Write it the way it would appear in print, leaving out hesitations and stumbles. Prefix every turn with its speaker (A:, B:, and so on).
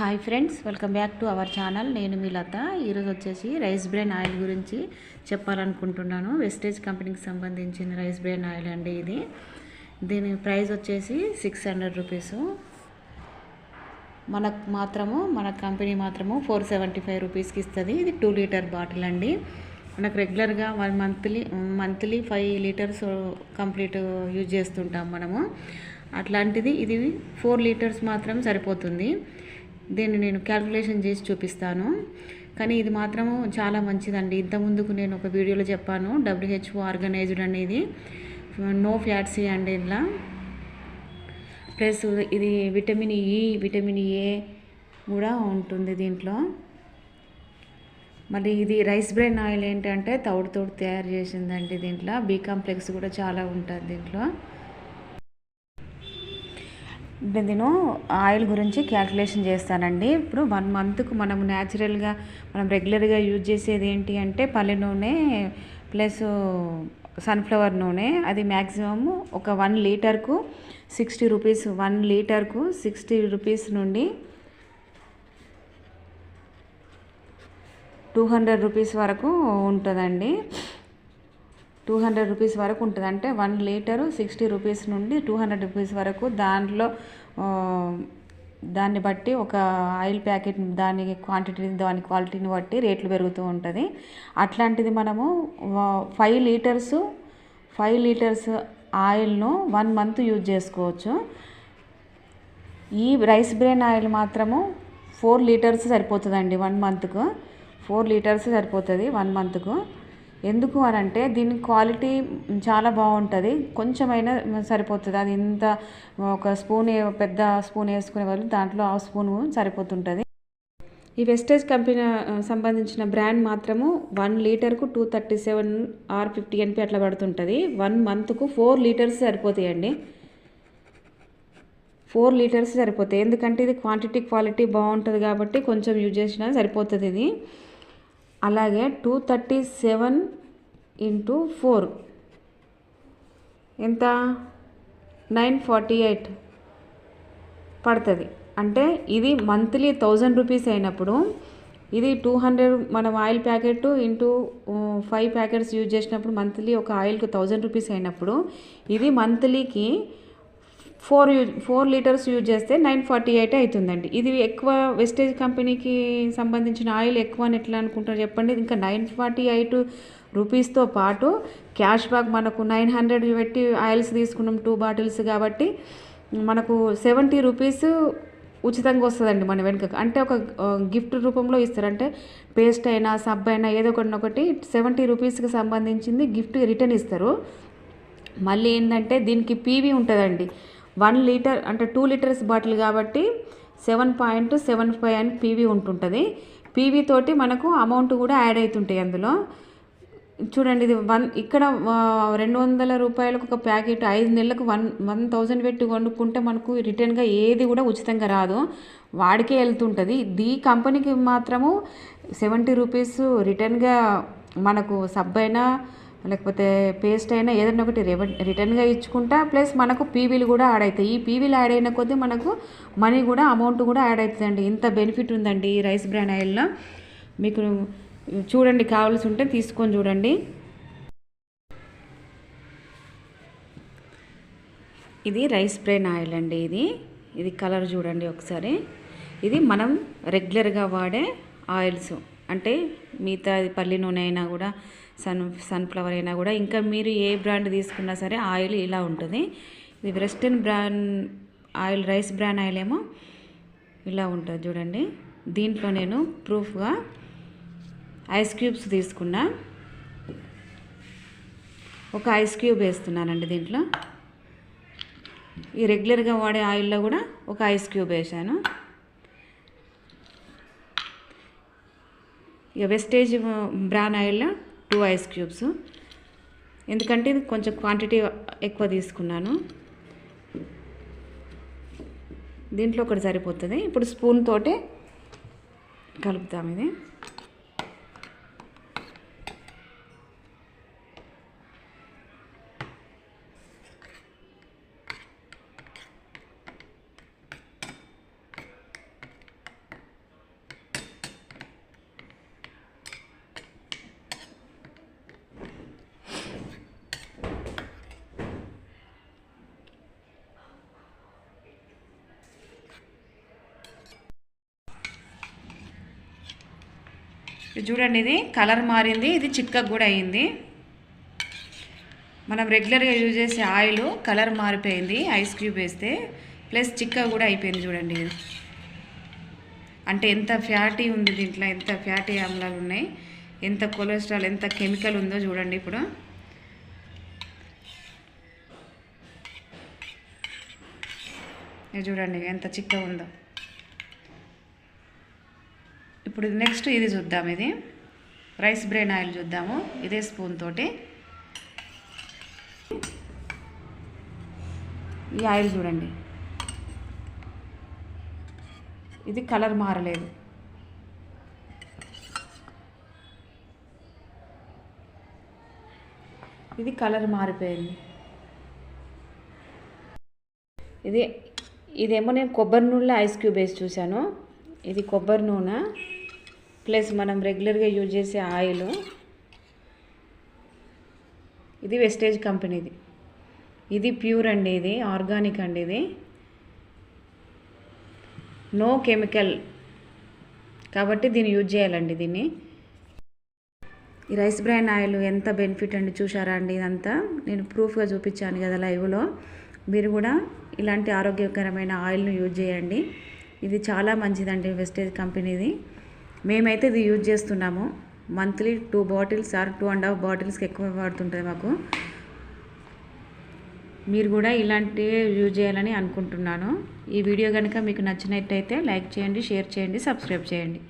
A: Hi friends, welcome back to our channel. నేను మీ లత. ఈరోజు వచ్చేసి రైస్ బ్రెయిన్ ఆయిల్ గురించి చెప్పాలనుకుంటున్నాను. వెస్టేజ్ కంపెనీకి సంబంధించిన రైస్ బ్రెయిన్ ఆయిల్ అండి ఇది. దీని ప్రైస్ వచ్చేసి 600 రూపీస్. మన కంపెనీ మాత్రము 475 రూపీస్కి ఇస్తుంది. ఇది 2 లీటర్ బాటిల్ అండి. మనకు రెగ్యులర్గా మంత్లీ 5 లీటర్స్ కంప్లీట్ యూజ్ చేస్తుంటాం మనము. అట్లాంటిది ఇది 4 లీటర్స్ మాత్రం సరిపోతుంది. దీన్ని నేను క్యాల్కులేషన్ చేసి చూపిస్తాను. కానీ ఇది మాత్రము చాలా మంచిదండి. ఇంతకుముందుకు నేను ఒక వీడియోలో చెప్పాను, WHO ఆర్గనైజ్డ్ అనేది నో ఫ్యాట్సీ అండి. ఇలా ప్లస్ ఇది విటమిన్ E, విటమిన్ A కూడా ఉంటుంది దీంట్లో. మళ్ళీ ఇది రైస్ బ్రెయిన్ ఆయిల్ ఏంటంటే తౌడుతో తయారు చేసిందండి. దీంట్లో B కాంప్లెక్స్ కూడా చాలా ఉంటుంది దీంట్లో. నేను ఆయిల్ గురించి క్యాల్కులేషన్ చేస్తానండి. ఇప్పుడు 1 మంత్కు మనం న్యాచురల్గా రెగ్యులర్గా యూజ్ చేసేది ఏంటి అంటే పల్లె నూనె ప్లస్ సన్ఫ్లవర్ నూనె. అది మ్యాక్సిమము ఒక 1 లీటర్కు 60 రూపీస్. 1 లీటర్కు 60 రూపీస్ నుండి 200 రూపీస్ వరకు ఉంటుందండి. 200 రూపీస్ వరకు ఉంటుంది. అంటే 1 లీటరు 60 రూపీస్ నుండి 200 రూపీస్ వరకు. దాన్ని బట్టి ఒక ఆయిల్ ప్యాకెట్ దాని క్వాంటిటీని దాని క్వాలిటీని బట్టి రేట్లు పెరుగుతూ ఉంటుంది. అట్లాంటిది మనము 5 లీటర్స్ ఆయిల్ను 1 మంత్ యూజ్ చేసుకోవచ్చు. ఈ రైస్ బ్రెయిన్ ఆయిల్ మాత్రము 4 లీటర్స్ సరిపోతుందండి 1 మంత్కు. 4 లీటర్స్ సరిపోతుంది 1 మంత్కు. ఎందుకు అని అంటే దీని క్వాలిటీ చాలా బాగుంటుంది. కొంచెమైనా సరిపోతుంది. అది ఇంత ఒక స్పూన్, పెద్ద స్పూన్ వేసుకునే వాళ్ళు దాంట్లో హాఫ్ స్పూన్ సరిపోతుంటుంది. ఈ వెస్టేజ్ కంపెనీ సంబంధించిన బ్రాండ్ మాత్రము 1 లీటర్కు 237 or 50 NP అట్లా పడుతుంటుంది. 1 మంత్కు 4 లీటర్స్ సరిపోతాయండి. 4 లీటర్స్ సరిపోతాయి. ఎందుకంటే ఇది క్వాలిటీ బాగుంటుంది కాబట్టి కొంచెం యూజ్ చేసినా సరిపోతుంది ఇది. అలాగే 237 × 4 ఎంత? 948 పడుతుంది. అంటే ఇది మంత్లీ 1000 రూపీస్ అయినప్పుడు, ఇది 200 మనం oil packet into 5 packets use చేసినప్పుడు మంత్లీ ఒక ఆయిల్కి 1000 రూపీస్ అయినప్పుడు, ఇది మంత్లీకి 4 లీటర్స్ యూజ్ చేస్తే 948 అవుతుందండి. ఇది ఎక్కువ వెస్టేజ్ కంపెనీకి సంబంధించిన ఆయిల్ ఎక్కువ అని ఎట్లా అనుకుంటారు చెప్పండి. ఇంకా 948 రూపీస్తో పాటు క్యాష్ బ్యాక్ మనకు 900 పెట్టి ఆయిల్స్ తీసుకున్నాం 2 బాటిల్స్ కాబట్టి మనకు 70 రూపీస్ ఉచితంగా వస్తుందండి మన వెనుకకు. అంటే ఒక గిఫ్ట్ రూపంలో ఇస్తారు. అంటే పేస్ట్ అయినా సబ్ అయినా ఏదో ఒకటి 70 రూపీస్కి సంబంధించింది గిఫ్ట్ రిటర్న్ ఇస్తారు. మళ్ళీ ఏంటంటే దీనికి పీవీ ఉంటుందండి. 1 లీటర్ అంటే 2 లీటర్స్ బాటిల్ కాబట్టి 7.75 అని పీవీ ఉంటుంటుంది. పీవీ తోటి మనకు అమౌంట్ కూడా యాడ్ అవుతుంటాయి అందులో. చూడండి, ఇది ఇక్కడ 200 రూపాయలకు ఒక ప్యాకెట్ 5 నెలలకు 1000 పెట్టి కొనుక్కుంటే మనకు రిటర్న్గా ఏది కూడా ఉచితంగా రాదు, వాడికే వెళ్తుంటుంది. ఈ కంపెనీకి మాత్రము 70 రూపీస్ రిటర్న్గా మనకు సబ్ అయినా లేకపోతే పేస్ట్ అయినా ఏదైనా ఒకటి రిటర్న్గా ఇచ్చుకుంటా. ప్లస్ మనకు పీవీలు కూడా యాడ్ అవుతాయి. ఈ పీవీలు యాడ్ అయిన కొద్దీ మనకు మనీ కూడా అమౌంట్ కూడా యాడ్ అవుతుందండి. ఇంత బెనిఫిట్ ఉందండి ఈ రైస్ బ్రాన్ ఆయిల్లో. మీకు చూడండి, కావాల్సి ఉంటే తీసుకొని చూడండి. ఇది రైస్ బ్రెయిన్ ఆయిల్ అండి. ఇది కలర్ చూడండి ఒకసారి. ఇది మనం రెగ్యులర్గా వాడే ఆయిల్స్. అంటే మిగతా పల్లి నూనె అయినా కూడా సన్ఫ్లవర్ అయినా కూడా, ఇంకా మీరు ఏ బ్రాండ్ తీసుకున్నా సరే ఆయిల్ ఇలా ఉంటుంది. ఇది western brand oil, rice bran oil ఏమో ఇలా ఉంటుంది చూడండి. దీంట్లో నేను ప్రూఫ్గా ఐస్ క్యూబ్స్ తీసుకున్నా. ఒక ఐస్ క్యూబ్ వేస్తున్నానండి దీంట్లో. ఈ రెగ్యులర్గా వాడే ఆయిల్లో కూడా ఒక ఐస్ క్యూబ్ వేసాను. ఇక వెస్టేజ్ బ్రాన్ ఆయిల్లో 2 ఐస్ క్యూబ్స్. ఎందుకంటే ఇది కొంచెం క్వాంటిటీ ఎక్కువ తీసుకున్నాను. దీంట్లో ఒకటి సరిపోతుంది. ఇప్పుడు స్పూన్ తోటి కలుపుతాం ఇది. ఇది చూడండి, ఇది కలర్ మారింది, ఇది చిక్కగా కూడా అయ్యింది. మనం రెగ్యులర్గా యూజ్ చేసే ఆయిల్ కలర్ మారిపోయింది ఐస్ క్యూబ్ వేస్తే, ప్లస్ చిక్కగా కూడా అయిపోయింది. చూడండి ఇది అంటే ఎంత ఫ్యాటీ ఉంది దీంట్లో, ఎంత ఫ్యాటీ ఆమ్లాలు ఉన్నాయి, ఎంత కొలెస్ట్రాల్, ఎంత కెమికల్ ఉందో చూడండి. ఇప్పుడు ఇది చూడండి ఎంత చిక్కగా ఉందో. ఇప్పుడు నెక్స్ట్ ఇది చూద్దాం, ఇది రైస్ బ్రెయిన్ ఆయిల్ చూద్దాము. ఇదే స్పూన్ తోటి ఈ ఆయిల్ చూడండి, ఇది కలర్ మారలేదు. ఇది కలర్ మారిపోయింది. ఇదేమో నేను కొబ్బరి నూనెలో ఐస్ క్యూబ్ వేసి చూశాను. ఇది కొబ్బరి నూనె ప్లస్ మనం రెగ్యులర్గా యూజ్ చేసే ఆయిల్. ఇది వెస్టేజ్ కంపెనీది, ఇది ప్యూర్ అండి, ఇది ఆర్గానిక్ అండి, ఇది నో కెమికల్ కాబట్టి దీన్ని యూజ్ చేయాలండి. దీన్ని ఈ రైస్ బ్రాన్ ఆయిల్ ఎంత బెనిఫిట్ అండి, చూసారా అండి? ఇదంతా నేను ప్రూఫ్గా చూపించాను కదా లైవ్లో. మీరు కూడా ఇలాంటి ఆరోగ్యకరమైన ఆయిల్ను యూజ్ చేయండి. ఇది చాలా మంచిదండి, వెస్టేజ్ కంపెనీది. మేమైతే ఇది యూజ్ చేస్తున్నాము. మంత్లీ 2 బాటిల్స్ ఆర్ 2.5 బాటిల్స్కి ఎక్కువ పడుతుంటుంది మాకు. మీరు కూడా ఇలాంటివి యూజ్ చేయాలని అనుకుంటున్నాను. ఈ వీడియో కనుక మీకు నచ్చినట్టయితే లైక్ చేయండి, షేర్ చేయండి, సబ్స్క్రైబ్ చేయండి.